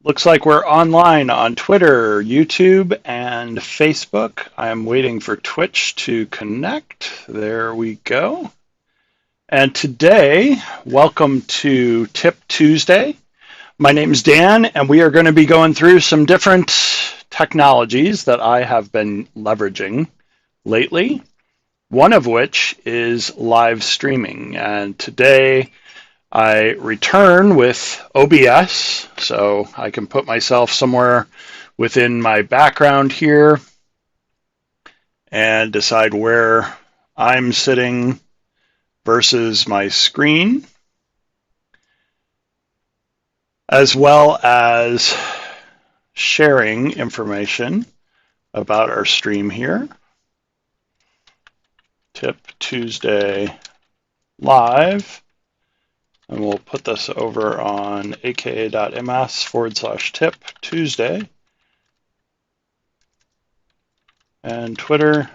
Looks like we're online on Twitter, YouTube, and Facebook. I'm waiting for Twitch to connect. There we go. And today, welcome to Tip Tuesday. My name is Dan, and we are going to be going through some different technologies that I have been leveraging lately, one of which is live streaming. And today, I return with OBS, so I can put myself somewhere within my background here and decide where I'm sitting versus my screen, as well as sharing information about our stream here. Tip Tuesday Live. And we'll put this over on aka.ms/tip Tuesday. And Twitter,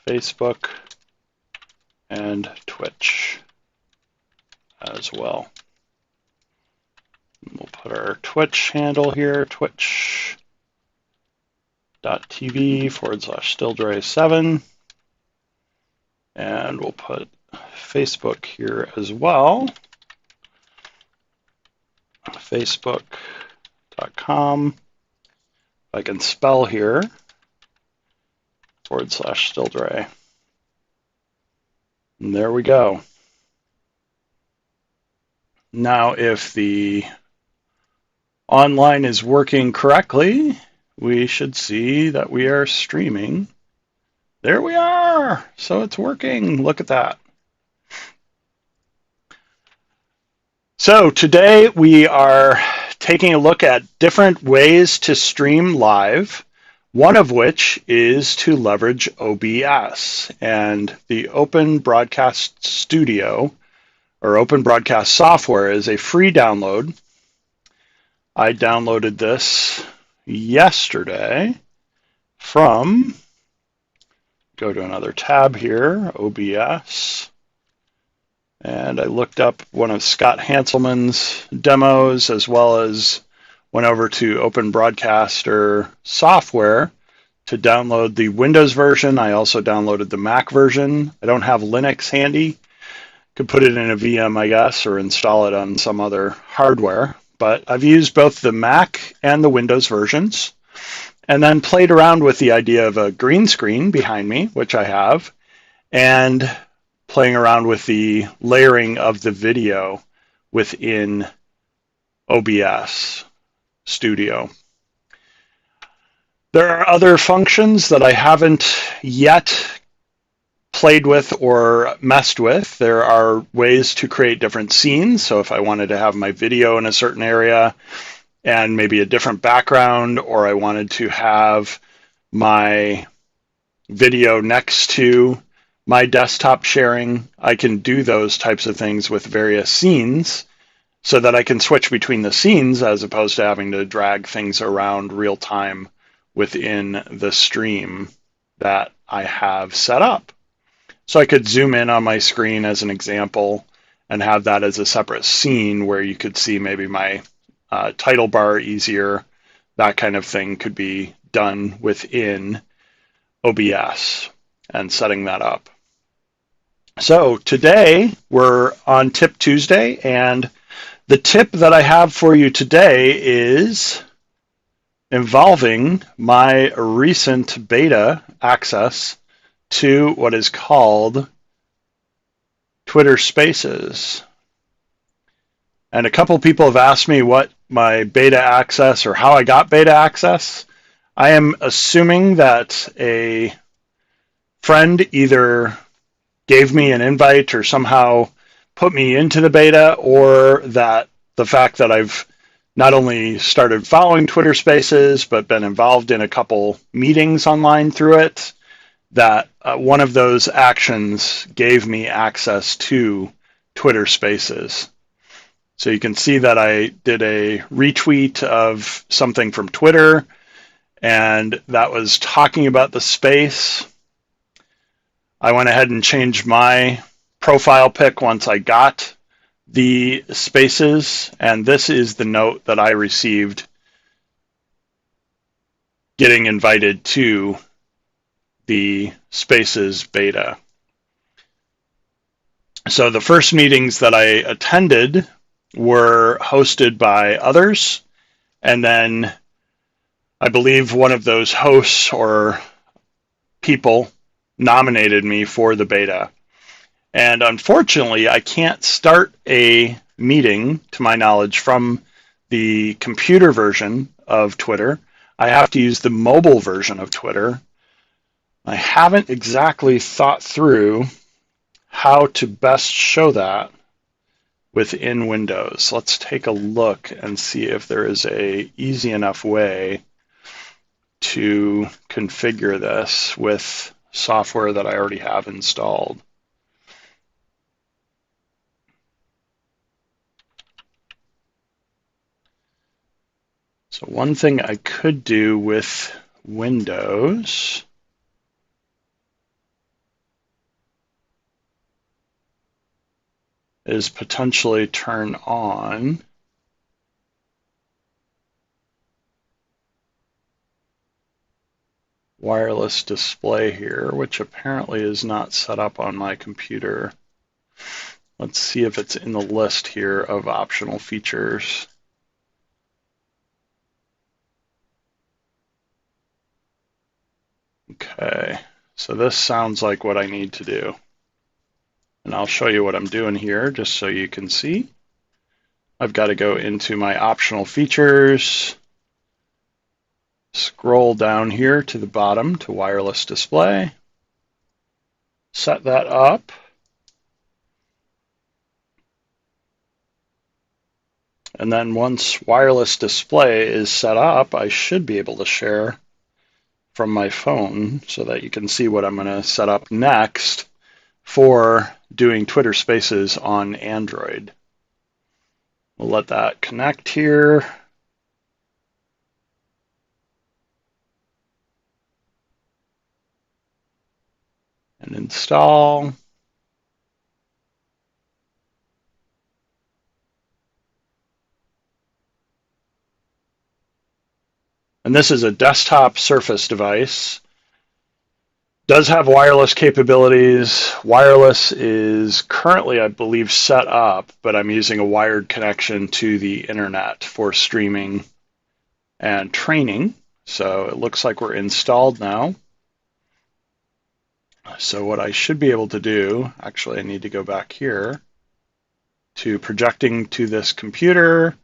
Facebook, and Twitch as well. And we'll put our Twitch handle here, twitch.tv/stilldray7. And we'll put Facebook here as well. Facebook.com. I can spell here, /stilldray. And there we go. Now, if the online is working correctly, we should see that we are streaming. There we are. So it's working. Look at that. So today we are taking a look at different ways to stream live, one of which is to leverage OBS. And the Open Broadcast Studio or Open Broadcast software is a free download. I downloaded this yesterday from, go to another tab here, OBS. And I looked up one of Scott Hanselman's demos, as well as went over to Open Broadcaster software to download the Windows version. I also downloaded the Mac version. I don't have Linux handy. Could put it in a VM, I guess, or install it on some other hardware. But I've used both the Mac and the Windows versions, and then played around with the idea of a green screen behind me, which I have, and playing around with the layering of the video within OBS Studio. There are other functions that I haven't yet played with or messed with. There are ways to create different scenes. So if I wanted to have my video in a certain area and maybe a different background, or I wanted to have my video next to my desktop sharing, I can do those types of things with various scenes so that I can switch between the scenes as opposed to having to drag things around real time within the stream that I have set up. So I could zoom in on my screen as an example and have that as a separate scene where you could see maybe my title bar easier. That kind of thing could be done within OBS and setting that up. So today we're on Tip Tuesday, and the tip that I have for you today is involving my recent beta access to what is called Twitter Spaces. And a couple people have asked me what my beta access or how I got beta access. I am assuming that a friend either gave me an invite or somehow put me into the beta, or that the fact that I've not only started following Twitter Spaces, but been involved in a couple meetings online through it, that one of those actions gave me access to Twitter Spaces. So you can see that I did a retweet of something from Twitter, and that was talking about the space. I went ahead and changed my profile pic once I got the spaces, and this is the note that I received getting invited to the Spaces beta. So the first meetings that I attended were hosted by others, and then I believe one of those hosts or people nominated me for the beta. And unfortunately, I can't start a meeting, to my knowledge, from the computer version of Twitter. I have to use the mobile version of Twitter. I haven't exactly thought through how to best show that within Windows. Let's take a look and see if there is a easy enough way to configure this with software that I already have installed. So one thing I could do with Windows is potentially turn on wireless display here, which apparently is not set up on my computer. Let's see if it's in the list here of optional features. Okay, so this sounds like what I need to do. And I'll show you what I'm doing here just so you can see. I've got to go into my optional features, scroll down here to the bottom to wireless display, set that up. And then once wireless display is set up, I should be able to share from my phone so that you can see what I'm going to set up next for doing Twitter Spaces on Android. We'll let that connect here. And install. And this is a desktop Surface device. Does have wireless capabilities. Wireless is currently, I believe, set up, but I'm using a wired connection to the internet for streaming and training. So it looks like we're installed now. So what I should be able to do, actually I need to go back here to projecting to this computer.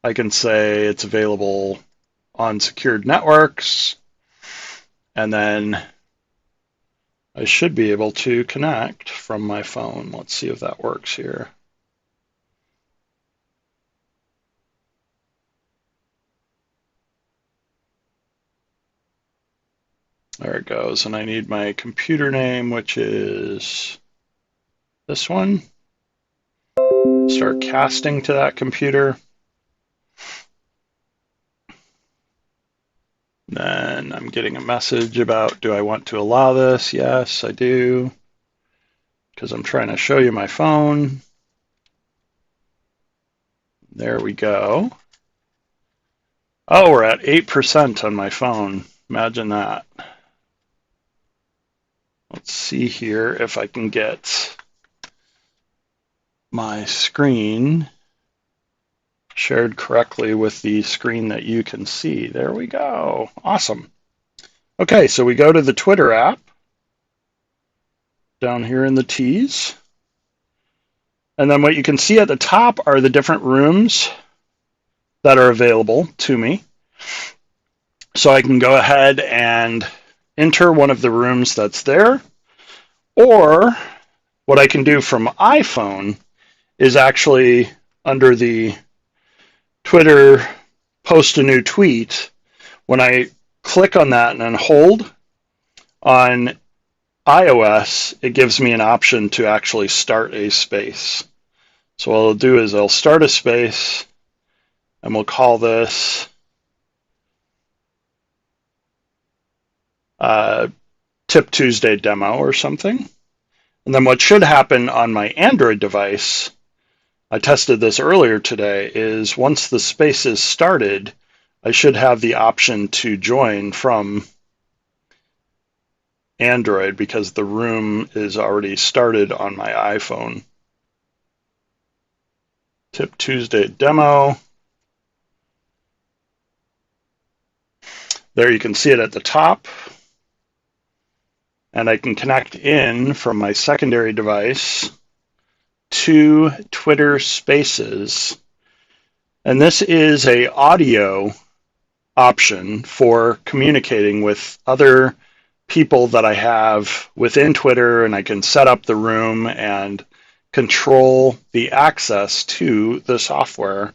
I can say it's available on secured networks, and then I should be able to connect from my phone. Let's see if that works here. There it goes. And I need my computer name, which is this one. Start casting to that computer. Then I'm getting a message about, do I want to allow this? Yes, I do, because I'm trying to show you my phone. There we go. Oh, we're at 8% on my phone. Imagine that. Let's see here if I can get my screen shared correctly with the screen that you can see. There we go. Awesome. Okay, so we go to the Twitter app down here in the T's. And then what you can see at the top are the different rooms that are available to me. So I can go ahead and enter one of the rooms that's there. Or what I can do from iPhone is actually under the Twitter post a new tweet. When I click on that and then hold on iOS, it gives me an option to actually start a space. So what I'll do is I'll start a space and we'll call this Tip Tuesday demo or something. And then what should happen on my Android device I tested this earlier today, is once the space is started, I should have the option to join from Android because the room is already started on my iPhone. Tip Tuesday demo. There you can see it at the top. And I can connect in from my secondary device to Twitter Spaces. And this is an audio option for communicating with other people that I have within Twitter, and I can set up the room and control the access to the software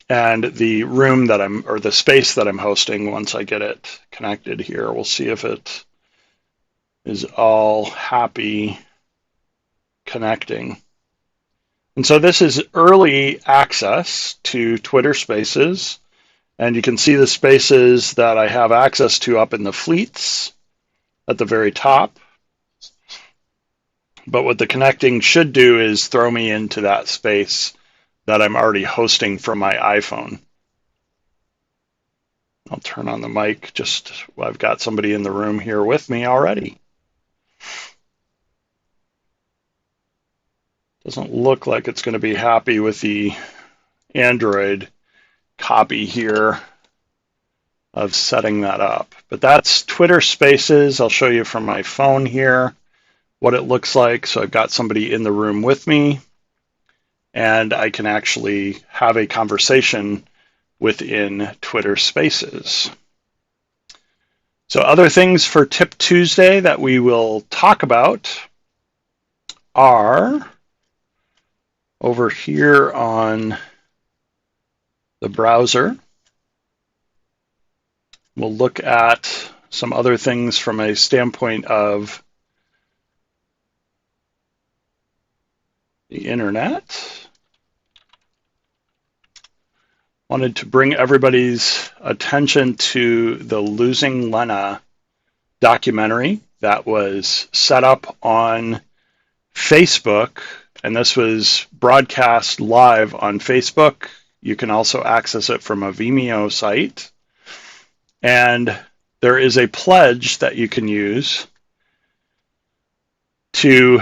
and the room that or the space that I'm hosting once I get it connected here. We'll see if it is all happy connecting. And so this is early access to Twitter Spaces, and you can see the spaces that I have access to up in the fleets at the very top. But what the connecting should do is throw me into that space that I'm already hosting from my iPhone. I'll turn on the mic, I've got somebody in the room here with me already. Doesn't look like it's going to be happy with the Android copy here of setting that up. But that's Twitter Spaces. I'll show you from my phone here what it looks like. So I've got somebody in the room with me, and I can actually have a conversation within Twitter Spaces. So other things for Tip Tuesday that we will talk about are over here on the browser. We'll look at some other things from a standpoint of the internet. Wanted to bring everybody's attention to the Losing Lena documentary that was set up on Facebook, and this was broadcast live on Facebook. You can also access it from a Vimeo site. And there is a pledge that you can use to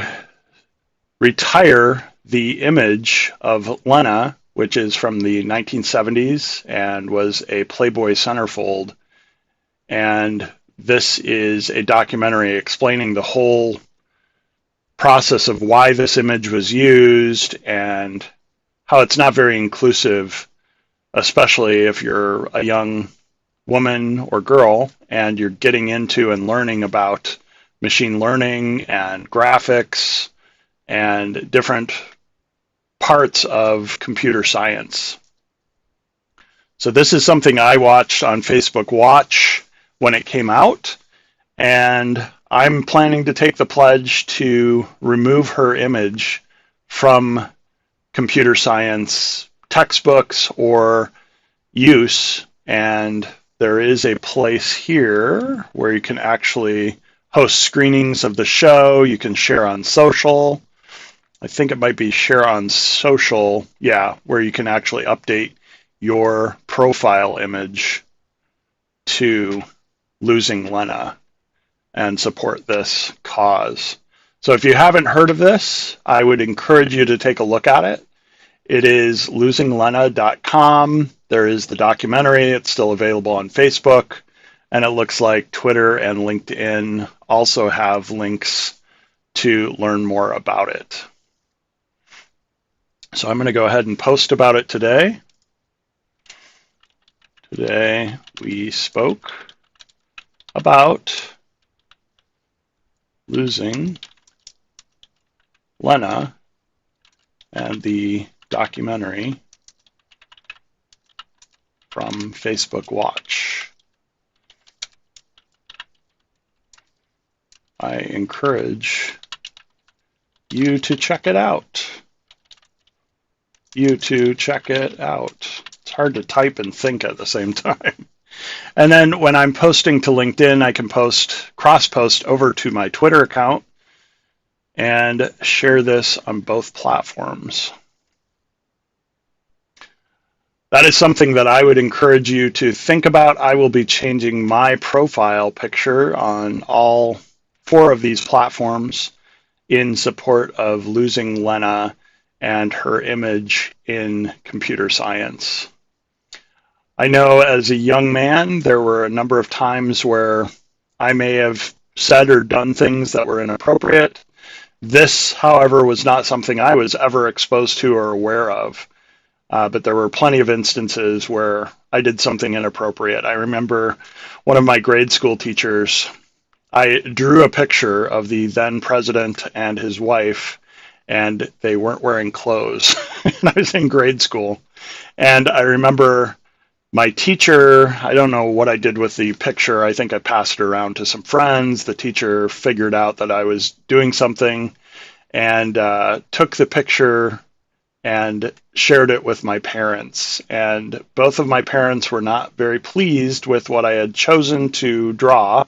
retire the image of Lena, which is from the 1970s and was a Playboy centerfold. And this is a documentary explaining the whole process of why this image was used and how it's not very inclusive, especially if you're a young woman or girl and you're getting into and learning about machine learning and graphics and different parts of computer science. So this is something I watched on Facebook Watch when it came out, and I'm planning to take the pledge to remove her image from computer science textbooks or use. And there is a place here where you can actually host screenings of the show. You can share on social. I think it might be share on social, yeah, where you can actually update your profile image to Losing Lena and support this cause. So if you haven't heard of this, I would encourage you to take a look at it. It is losinglena.com. There is the documentary. It's still available on Facebook. And it looks like Twitter and LinkedIn also have links to learn more about it. So I'm going to go ahead and post about it today. Today we spoke about losing Lena and the documentary from Facebook Watch. I encourage you to check it out. It's hard to type and think at the same time. And then when I'm posting to LinkedIn, I can cross-post over to my Twitter account and share this on both platforms. that is something that I would encourage you to think about. I will be changing my profile picture on all 4 of these platforms in support of losing Lena and her image in computer science. I know as a young man, there were a number of times where I may have said or done things that were inappropriate. This, however, was not something I was ever exposed to or aware of. But there were plenty of instances where I did something inappropriate. I remember one of my grade school teachers, I drew a picture of the then president and his wife, and they weren't wearing clothes. And I was in grade school. And I remember my teacher, I don't know what I did with the picture. I think I passed it around to some friends. The teacher figured out that I was doing something and took the picture and shared it with my parents. And both of my parents were not very pleased with what I had chosen to draw.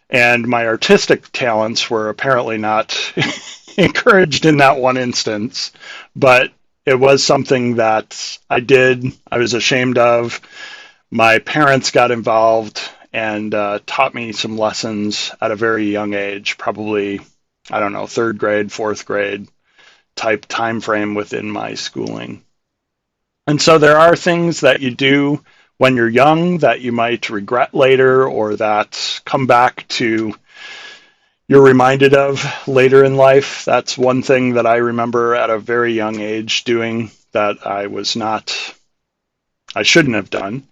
And my artistic talents were apparently not encouraged in that one instance. But it was something that I did, I was ashamed of. My parents got involved and taught me some lessons at a very young age, probably, I don't know, 3rd grade, 4th grade type time frame within my schooling. And so there are things that you do when you're young that you might regret later, or that come back to you're reminded of later in life. That's one thing that I remember at a very young age doing that I shouldn't have done.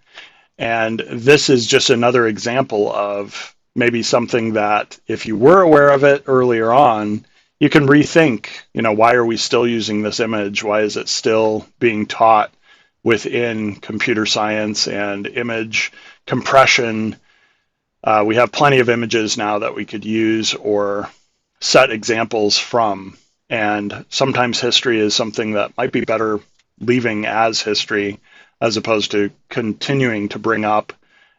And this is just another example of maybe something that if you were aware of it earlier on, you can rethink, why are we still using this image? Why is it still being taught within computer science and image compression? We have plenty of images now that we could use or set examples from. And sometimes history is something that might be better leaving as history as opposed to continuing to bring up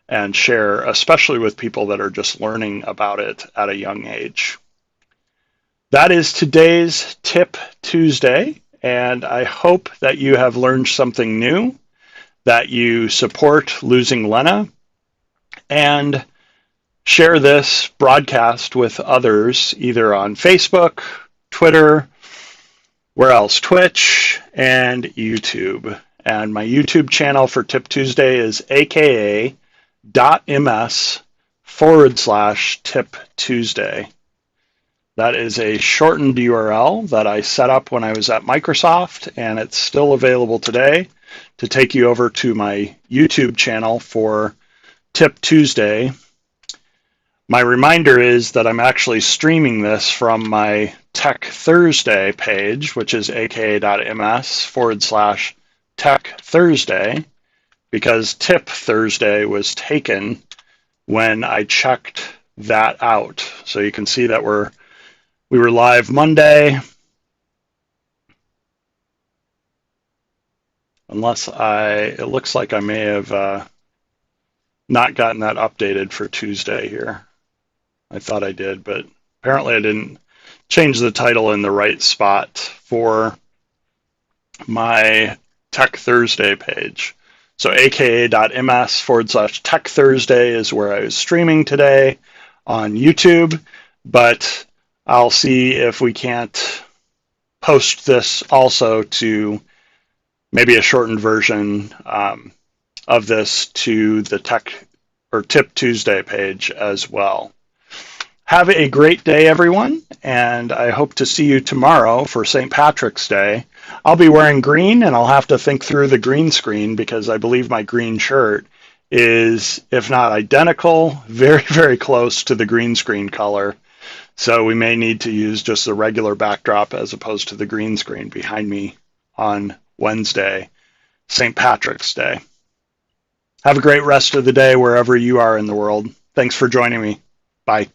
and share, especially with people that are just learning about it at a young age. That is today's Tip Tuesday, and I hope that you have learned something new, that you support losing Lena, and share this broadcast with others, either on Facebook, Twitter, where else? Twitch, and YouTube. And my YouTube channel for Tip Tuesday is aka.ms/Tip Tuesday. That is a shortened URL that I set up when I was at Microsoft, and it's still available today to take you over to my YouTube channel for Tip Tuesday. My reminder is that I'm actually streaming this from my Tech Thursday page, which is aka.ms/Tech Thursday, because Tip Thursday was taken when I checked that out. So you can see that we were live Monday, it looks like I may have not gotten that updated for Tuesday here. I thought I did, but apparently I didn't change the title in the right spot for my Tech Thursday page. So aka.ms/Tech Thursday is where I was streaming today on YouTube, but I'll see if we can't post this also to maybe a shortened version of this to the Tip Tuesday page as well. Have a great day, everyone, and I hope to see you tomorrow for St. Patrick's Day. I'll be wearing green, and I'll have to think through the green screen because I believe my green shirt is, if not identical, very, very close to the green screen color. So we may need to use just the regular backdrop as opposed to the green screen behind me on Wednesday, St. Patrick's Day. Have a great rest of the day wherever you are in the world. Thanks for joining me. Bye.